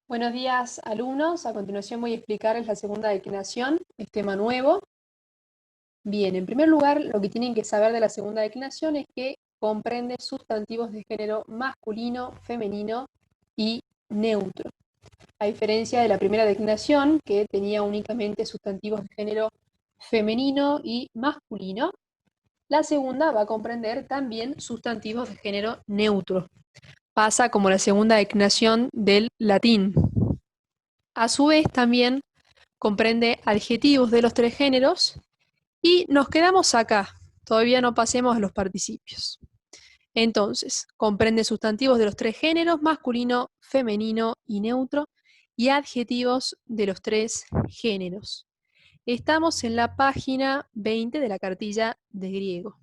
Buenos días, alumnos. A continuación voy a explicarles la segunda declinación, es tema nuevo. Bien, en primer lugar, lo que tienen que saber de la segunda declinación es que comprende sustantivos de género masculino, femenino y neutro. A diferencia de la primera declinación, que tenía únicamente sustantivos de género femenino y masculino, la segunda va a comprender también sustantivos de género neutro. Pasa como la segunda declinación del latín. A su vez, también comprende adjetivos de los tres géneros y nos quedamos acá. Todavía no pasemos a los participios. Entonces, comprende sustantivos de los tres géneros, masculino, femenino y neutro, y adjetivos de los tres géneros. Estamos en la página 20 de la cartilla de griego,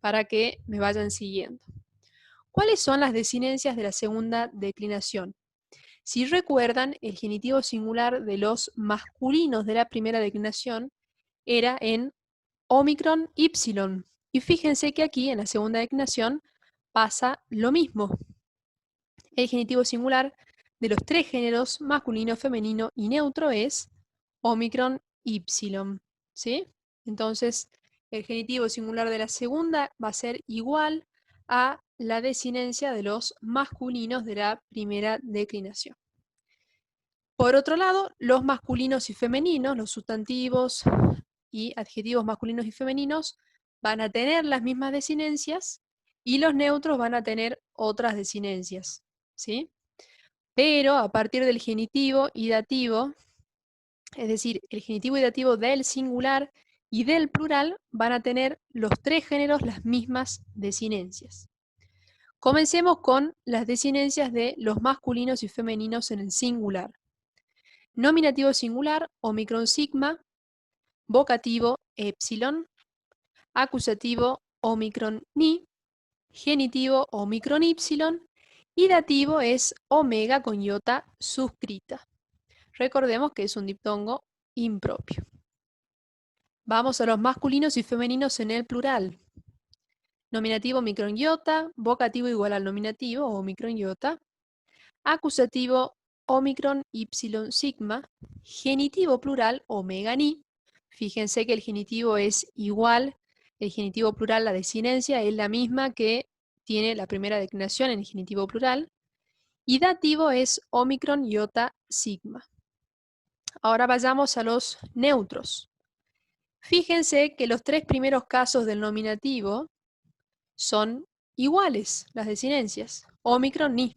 para que me vayan siguiendo. ¿Cuáles son las desinencias de la segunda declinación? Si recuerdan, el genitivo singular de los masculinos de la primera declinación era en Omicron Ypsilon. Y fíjense que aquí, en la segunda declinación, pasa lo mismo. El genitivo singular de los tres géneros, masculino, femenino y neutro, es Omicron Ypsilon. ¿Sí? Entonces, el genitivo singular de la segunda va a ser igual a la desinencia de los masculinos de la primera declinación. Por otro lado, los masculinos y femeninos, los sustantivos y adjetivos masculinos y femeninos, van a tener las mismas desinencias y los neutros van a tener otras desinencias, ¿sí? Pero a partir del genitivo y dativo, es decir, el genitivo y dativo del singular y del plural, van a tener los tres géneros las mismas desinencias. Comencemos con las desinencias de los masculinos y femeninos en el singular. Nominativo singular, omicron sigma, vocativo, epsilon, acusativo, omicron ni, genitivo, omicron ypsilon, y dativo es omega con iota suscrita. Recordemos que es un diptongo impropio. Vamos a los masculinos y femeninos en el plural. Nominativo, omicron iota, vocativo igual al nominativo, omicron iota, acusativo, omicron ypsilon sigma, genitivo plural, omega ni. Fíjense que el genitivo es igual, el genitivo plural, la desinencia, es la misma que tiene la primera declinación en el genitivo plural, y dativo es omicron iota sigma. Ahora vayamos a los neutros. Fíjense que los tres primeros casos del nominativo son iguales, las desinencias, omicron ni.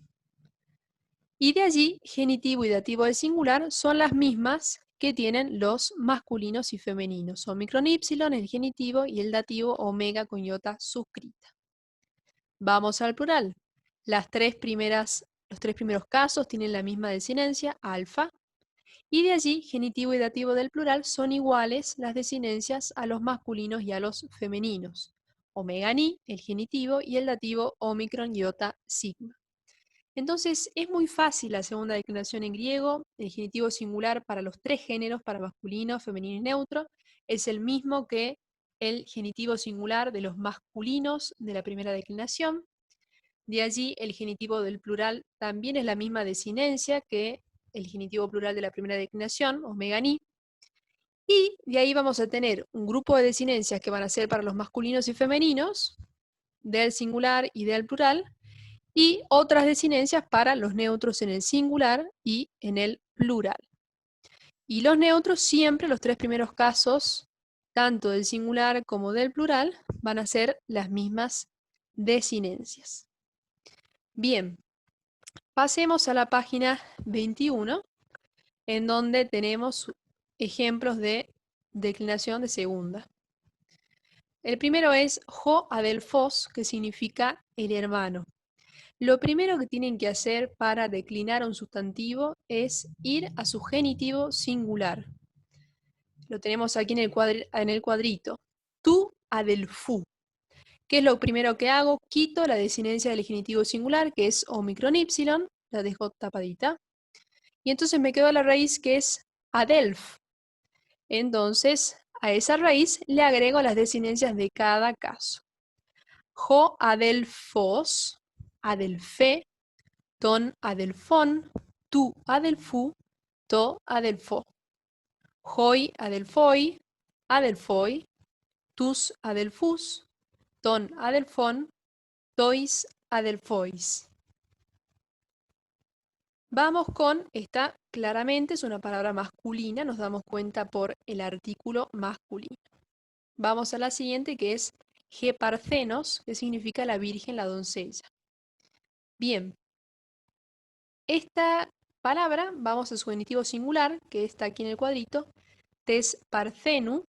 Y de allí, genitivo y dativo del singular son las mismas que tienen los masculinos y femeninos. Omicron ypsilon, el genitivo, y el dativo omega con iota suscrita. Vamos al plural. Los tres primeros casos tienen la misma desinencia, alfa, y de allí, genitivo y dativo del plural son iguales las desinencias a los masculinos y a los femeninos. Omega ni, el genitivo, y el dativo omicron iota sigma. Entonces, es muy fácil la segunda declinación en griego. El genitivo singular para los tres géneros, para masculino, femenino y neutro, es el mismo que el genitivo singular de los masculinos de la primera declinación. De allí, el genitivo del plural también es la misma desinencia que el genitivo plural de la primera declinación, omega ni. Y de ahí vamos a tener un grupo de desinencias que van a ser para los masculinos y femeninos, del singular y del plural, y otras desinencias para los neutros en el singular y en el plural. Y los neutros siempre, los tres primeros casos, tanto del singular como del plural, van a ser las mismas desinencias. Bien, pasemos a la página 21, en donde tenemos ejemplos de declinación de segunda. El primero es jo adelfos, que significa el hermano. Lo primero que tienen que hacer para declinar un sustantivo es ir a su genitivo singular. Lo tenemos aquí en el cuadrito. Tu adelfu. ¿Qué es lo primero que hago? Quito la desinencia del genitivo singular, que es omicron ypsilon, la dejo tapadita. Y entonces me quedo la raíz que es adelf. Entonces, a esa raíz le agrego las desinencias de cada caso. Jo adelfos, adelfe, ton adelfón, tu adelfu, to adelfo. Hoi adelfoi, adelfoi, tus adelfus, ton adelfon, tois adelfois. Vamos con esta, claramente es una palabra masculina, nos damos cuenta por el artículo masculino. Vamos a la siguiente, que es Geparcenos, que significa la virgen, la doncella. Bien, esta palabra, vamos a su genitivo singular, que está aquí en el cuadrito, tes parcenu.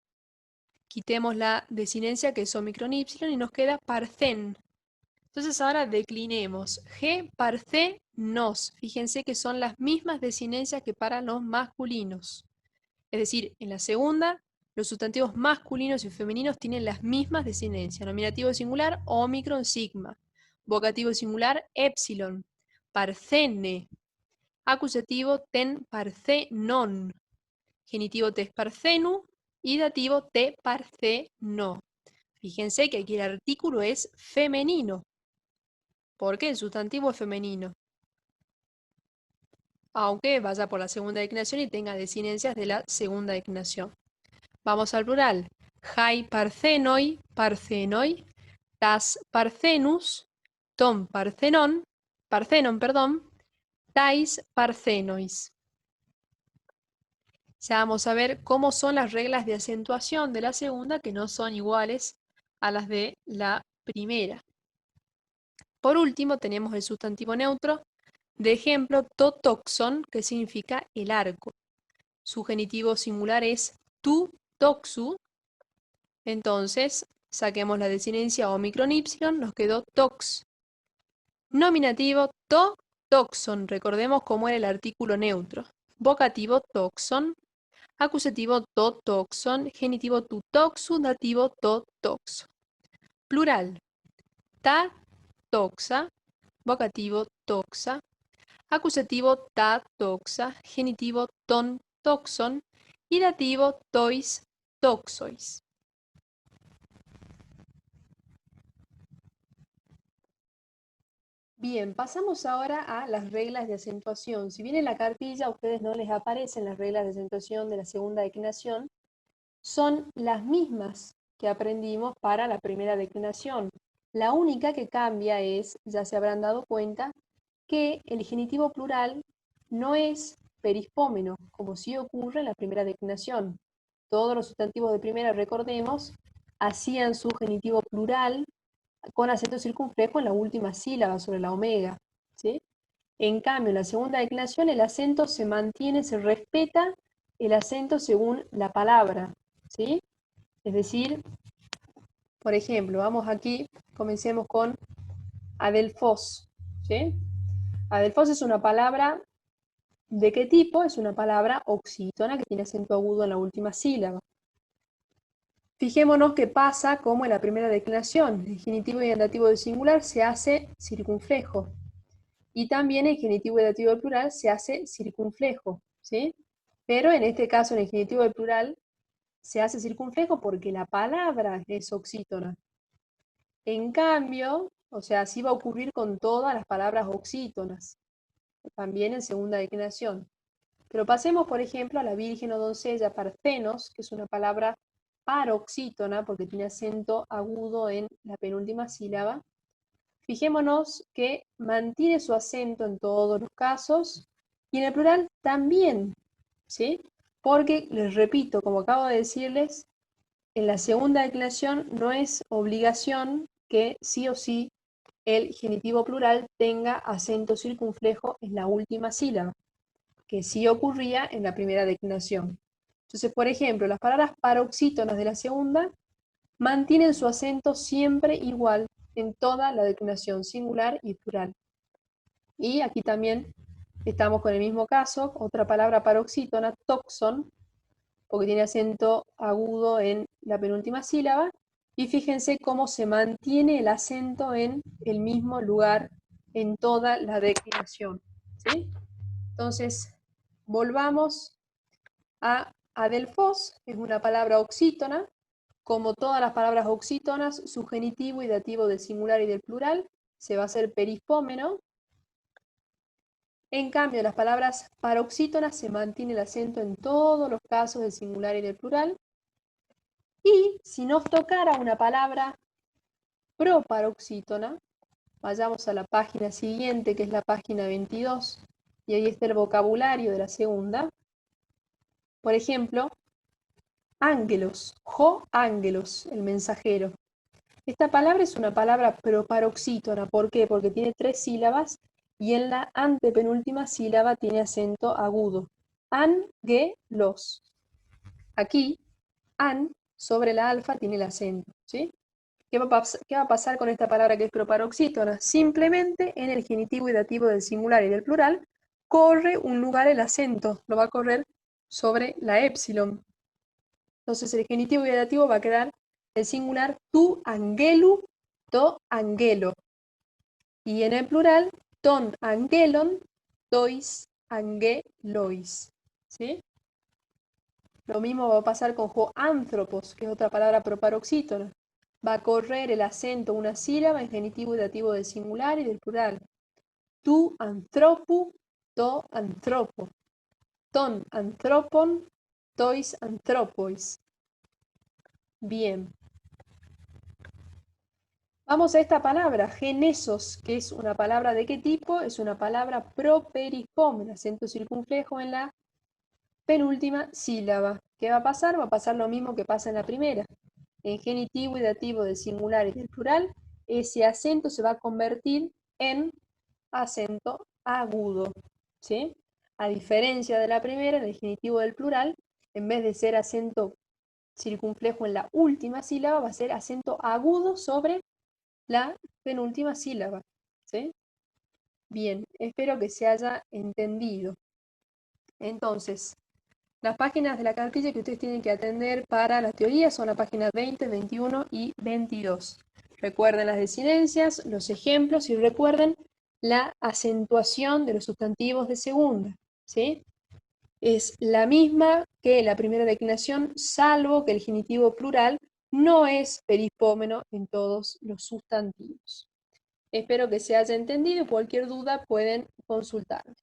Quitemos la desinencia, que es omicron y, y nos queda parcen. Entonces ahora declinemos. G, parce, nos. Fíjense que son las mismas desinencias que para los masculinos. Es decir, en la segunda, los sustantivos masculinos y femeninos tienen las mismas desinencias. Nominativo singular, omicron, sigma. Vocativo singular, epsilon. Parcene. Acusativo, ten parcenon. Genitivo, tes parcenu. Y dativo, te parceno. Fíjense que aquí el artículo es femenino. ¿Por qué? El sustantivo es femenino. Aunque vaya por la segunda declinación y tenga desinencias de la segunda declinación. Vamos al plural. Hai parcenoi, parcenoi, tas parcenus, ton parcenon, parcenon, perdón, tais parcenois. Ya vamos a ver cómo son las reglas de acentuación de la segunda, que no son iguales a las de la primera. Por último, tenemos el sustantivo neutro. De ejemplo, totoxon, que significa el arco. Su genitivo singular es tu toxu. Entonces, saquemos la desinencia omicron y, nos quedó tox. Nominativo, to toxon. Recordemos cómo era el artículo neutro. Vocativo, toxon. Acusativo, to toxon. Genitivo, tu toxu. Dativo, to toxo. Plural, ta toxa. Vocativo, toxa. Acusativo, ta toxa. Genitivo, ton toxon. Y dativo, tois toxois. Bien, pasamos ahora a las reglas de acentuación. Si bien en la cartilla a ustedes no les aparecen las reglas de acentuación de la segunda declinación, son las mismas que aprendimos para la primera declinación. La única que cambia es, ya se habrán dado cuenta, que el genitivo plural no es perispómeno, como sí ocurre en la primera declinación. Todos los sustantivos de primera, recordemos, hacían su genitivo plural con acento circunflejo en la última sílaba sobre la omega, ¿sí? En cambio, en la segunda declinación el acento se mantiene, se respeta el acento según la palabra, ¿sí? Es decir, por ejemplo, vamos aquí, comencemos con adelfos, ¿sí? Adelfos es una palabra, ¿de qué tipo? Es una palabra oxítona que tiene acento agudo en la última sílaba. Fijémonos qué pasa como en la primera declinación. El genitivo y el dativo del singular se hace circunflejo. Y también el genitivo y el dativo del plural se hace circunflejo, ¿sí? Pero en este caso, en el genitivo del plural, se hace circunflejo porque la palabra es oxítona. En cambio, o sea, así va a ocurrir con todas las palabras oxítonas, también en segunda declinación. Pero pasemos, por ejemplo, a la virgen o doncella parcenos, que es una palabra paroxítona porque tiene acento agudo en la penúltima sílaba. Fijémonos que mantiene su acento en todos los casos y en el plural también, ¿sí? Porque, les repito, como acabo de decirles, en la segunda declinación no es obligación que sí o sí el genitivo plural tenga acento circunflejo en la última sílaba, que sí ocurría en la primera declinación. Entonces, por ejemplo, las palabras paroxítonas de la segunda mantienen su acento siempre igual en toda la declinación singular y plural. Y aquí también estamos con el mismo caso, otra palabra paroxítona, toxon, porque tiene acento agudo en la penúltima sílaba, y fíjense cómo se mantiene el acento en el mismo lugar en toda la declinación, ¿sí? Entonces, volvamos a adelfos, que es una palabra oxítona. Como todas las palabras oxítonas, su genitivo y dativo del singular y del plural se va a hacer perispómeno. En cambio, en las palabras paroxítonas se mantiene el acento en todos los casos del singular y del plural. Y si nos tocara una palabra proparoxítona, vayamos a la página siguiente, que es la página 22, y ahí está el vocabulario de la segunda. Por ejemplo, ángelos, ángelos, el mensajero. Esta palabra es una palabra proparoxítona. ¿Por qué? Porque tiene 3 sílabas y en la antepenúltima sílaba tiene acento agudo. Ángelos. Aquí, an sobre la alfa tiene el acento, ¿sí? ¿Qué va a pasar con esta palabra que es proparoxítona? Simplemente en el genitivo y dativo del singular y del plural corre un lugar el acento, lo va a correr sobre la épsilon. Entonces el genitivo y el dativo va a quedar el singular tu angelu, to angelo. Y en el plural, ton angelon, tois angelois. ¿Sí? Lo mismo va a pasar con anthropos, que es otra palabra proparoxítona. Va a correr el acento una sílaba en genitivo y dativo del singular y del plural. Tu anthropu, to anthropo. Ton anthropon, tois anthropois. Bien. Vamos a esta palabra, genesos, que es una palabra ¿de qué tipo? Es una palabra propericom, acento circunflejo en la penúltima sílaba. ¿Qué va a pasar? Va a pasar lo mismo que pasa en la primera. En genitivo y dativo del singular y del plural, ese acento se va a convertir en acento agudo. ¿Sí? A diferencia de la primera, en el genitivo del plural, en vez de ser acento circunflejo en la última sílaba, va a ser acento agudo sobre la penúltima sílaba. ¿Sí? Bien, espero que se haya entendido. Entonces, las páginas de la cartilla que ustedes tienen que atender para la teoría son la página 20, 21 y 22. Recuerden las desinencias, los ejemplos y recuerden la acentuación de los sustantivos de segunda. ¿Sí? Es la misma que la primera declinación, salvo que el genitivo plural no es peripómeno en todos los sustantivos. Espero que se haya entendido y cualquier duda pueden consultarme.